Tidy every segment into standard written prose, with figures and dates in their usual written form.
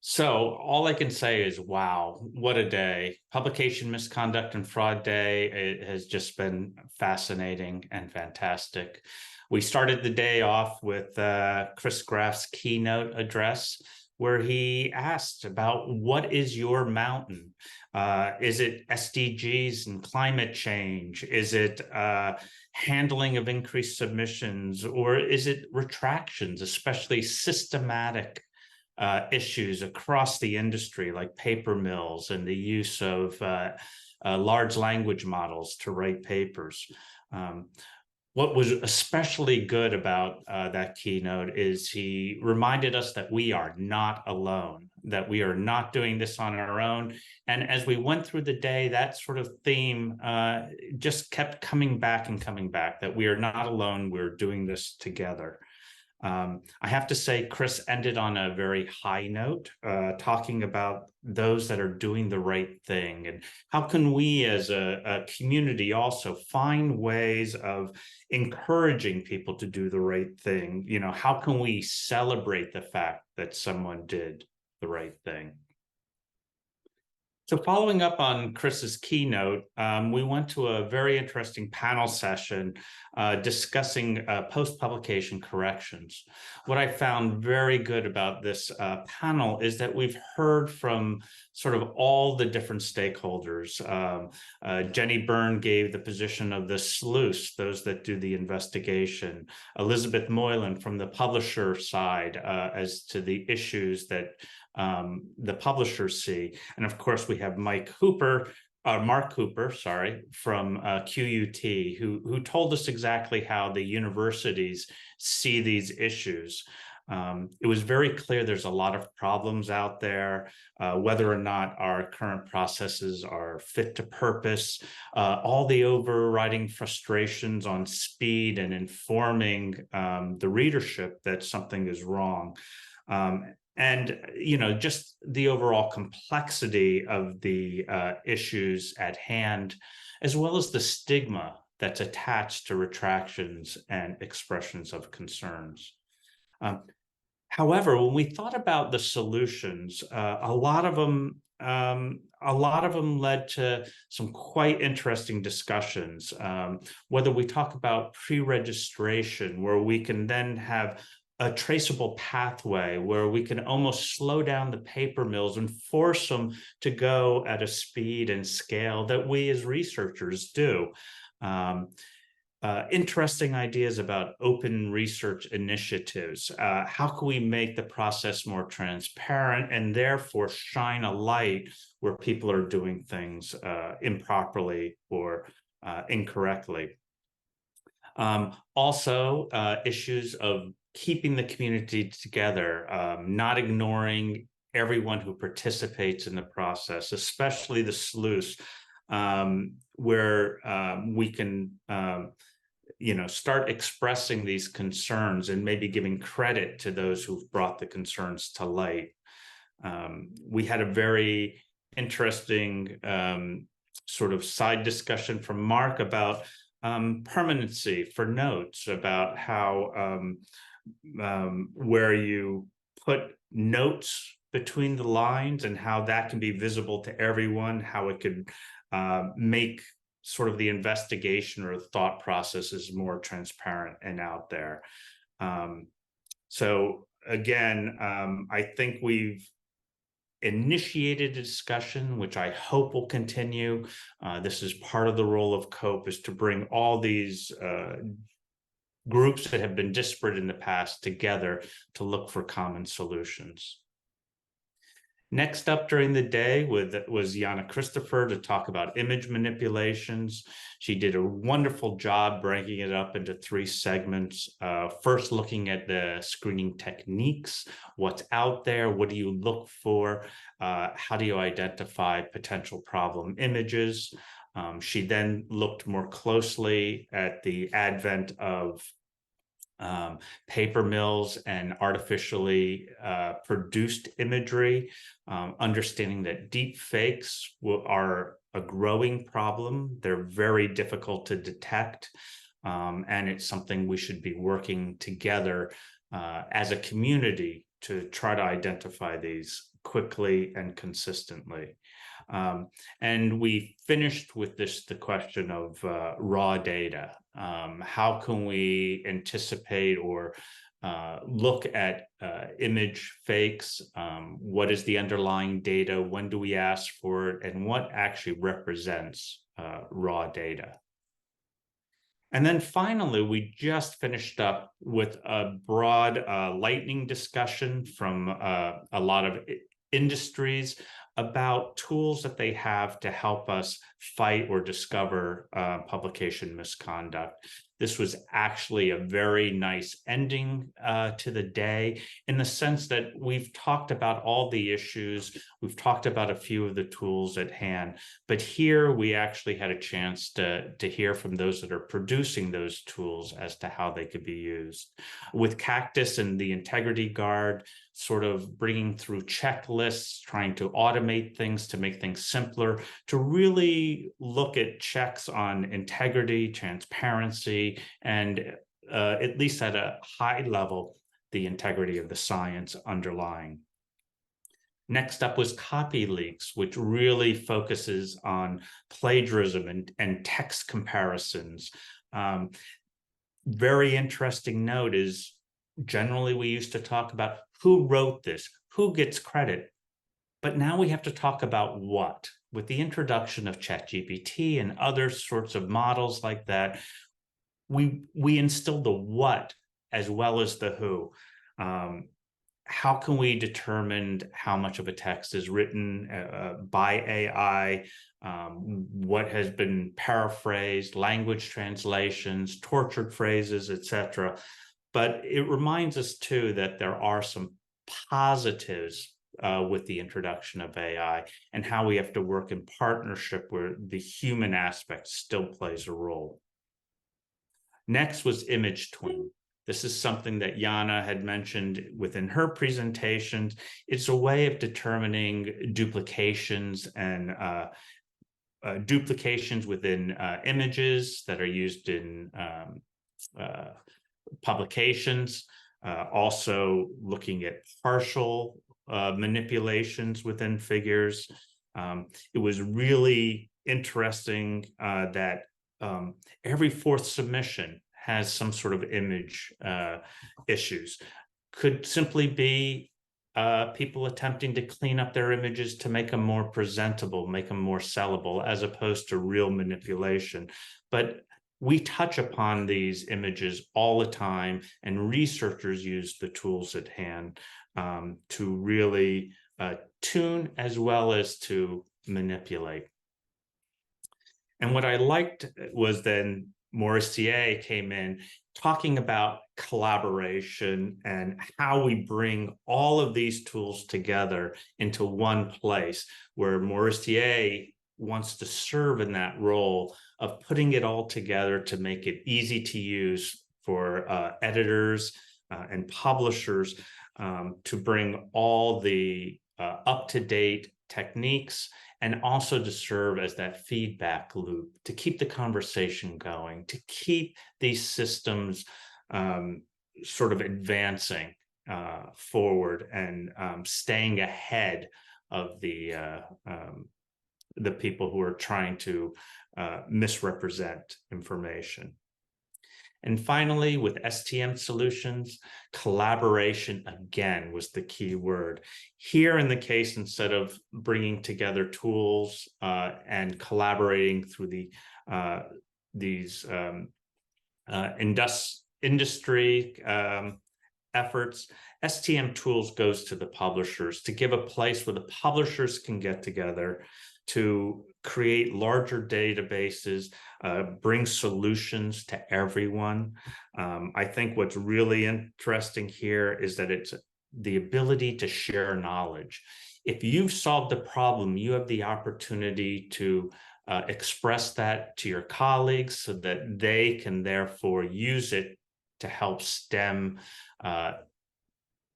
So all I can say is, wow, what a day. Publication Misconduct and Fraud Day. It has just been fascinating and fantastic. We started the day off with Chris Graff's keynote address, where he asked about what is your mountain? Is it SDGs and climate change? Is it handling of increased submissions? Or is it retractions, especially systematic issues across the industry, like paper mills and the use of large language models to write papers. Um, what was especially good about that keynote is he reminded us that we are not alone, that we are not doing this on our own. And as we went through the day, that sort of theme just kept coming back and coming back, that we are not alone, we're doing this together. I have to say, Chris ended on a very high note, talking about those that are doing the right thing and how can we as a community also find ways of encouraging people to do the right thing. You know, how can we celebrate the fact that someone did the right thing? So following up on Chris's keynote, we went to a very interesting panel session discussing post-publication corrections. What I found very good about this panel is that we've heard from sort of all the different stakeholders. Jenny Byrne gave the position of the sleuths, those that do the investigation. Elizabeth Moylan from the publisher side as to the issues that the publishers see. And of course, we have Mark Hooper, sorry, from QUT, who told us exactly how the universities see these issues. It was very clear there's a lot of problems out there, whether or not our current processes are fit to purpose, all the overriding frustrations on speed and informing the readership that something is wrong. And, you know, just the overall complexity of the issues at hand, as well as the stigma that's attached to retractions and expressions of concerns. However, when we thought about the solutions, a lot of them led to some quite interesting discussions. Whether we talk about pre-registration, where we can then have a traceable pathway where we can almost slow down the paper mills and force them to go at a speed and scale that we as researchers do. Interesting ideas about open research initiatives. How can we make the process more transparent and therefore shine a light where people are doing things improperly or incorrectly? Also, issues of keeping the community together, not ignoring everyone who participates in the process, especially the sleuths, where we can you know, start expressing these concerns and maybe giving credit to those who've brought the concerns to light. We had a very interesting sort of side discussion from Mark about permanency for notes, about how where you put notes between the lines and how that can be visible to everyone, how it could make sort of the investigation or thought process is more transparent and out there. So again, I think we've initiated a discussion, which I hope will continue. This is part of the role of COPE, is to bring all these groups that have been disparate in the past together to look for common solutions. Next up during the day was Jana Christopher to talk about image manipulations. She did a wonderful job breaking it up into three segments. First, looking at the screening techniques, what's out there, what do you look for, how do you identify potential problem images. She then looked more closely at the advent of paper mills and artificially produced imagery, understanding that deep fakes are a growing problem. They're very difficult to detect, and it's something we should be working together as a community to try to identify these quickly and consistently. And we finished with the question of raw data. How can we anticipate or look at image fakes? What is the underlying data? When do we ask for it? And what actually represents raw data? And then finally, we just finished up with a broad lightning discussion from a lot of industries about tools that they have to help us fight or discover publication misconduct. This was actually a very nice ending to the day, in the sense that we've talked about all the issues, we've talked about a few of the tools at hand, but here we actually had a chance to hear from those that are producing those tools as to how they could be used. With Cactus and the Integrity Guard, sort of bringing through checklists, trying to automate things to make things simpler, to really look at checks on integrity, transparency, and at least at a high level, the integrity of the science underlying. Next up was CopyLeaks, which really focuses on plagiarism and text comparisons. Very interesting note is, generally we used to talk about who wrote this, who gets credit, but now we have to talk about what. With the introduction of ChatGPT and other sorts of models like that, we instilled the what as well as the who. How can we determine how much of a text is written by AI? What has been paraphrased, language translations, tortured phrases, etc. But it reminds us too that there are some positives with the introduction of AI, and how we have to work in partnership where the human aspect still plays a role. Next was Image Twin. This is something that Jana had mentioned within her presentations. It's a way of determining duplications and duplications within images that are used in publications. Also looking at partial manipulations within figures. It was really interesting that every fourth submission has some sort of image issues. Could simply be people attempting to clean up their images to make them more presentable, make them more sellable, as opposed to real manipulation. But we touch upon these images all the time, and researchers use the tools at hand to really tune as well as to manipulate. And what I liked was then Maurice Thier came in talking about collaboration and how we bring all of these tools together into one place, where Maurice Thier wants to serve in that role of putting it all together to make it easy to use for editors and publishers, to bring all the up-to-date techniques, and also to serve as that feedback loop, to keep the conversation going, to keep these systems sort of advancing forward and staying ahead of the people who are trying to misrepresent information. And finally, with STM Solutions, collaboration again was the key word. Here in the case, instead of bringing together tools and collaborating through these industry efforts, STM Tools goes to the publishers to give a place where the publishers can get together to create larger databases, bring solutions to everyone. I think what's really interesting here is that it's the ability to share knowledge. If you've solved a problem, you have the opportunity to express that to your colleagues so that they can therefore use it to help stem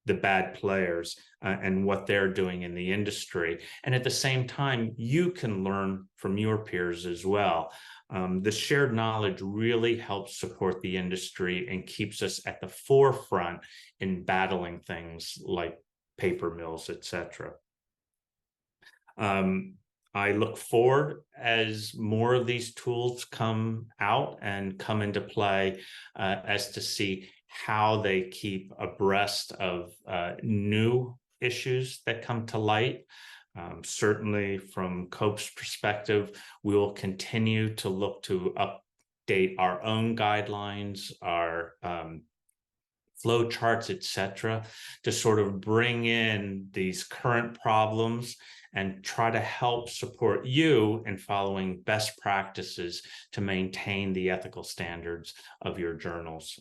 the bad players and what they're doing in the industry. And at the same time, you can learn from your peers as well. The shared knowledge really helps support the industry and keeps us at the forefront in battling things like paper mills, etc. I look forward as more of these tools come out and come into play, as to see how they keep abreast of new issues that come to light. Certainly from COPE's perspective, we will continue to look to update our own guidelines, our flow charts, etc., to sort of bring in these current problems and try to help support you in following best practices to maintain the ethical standards of your journals.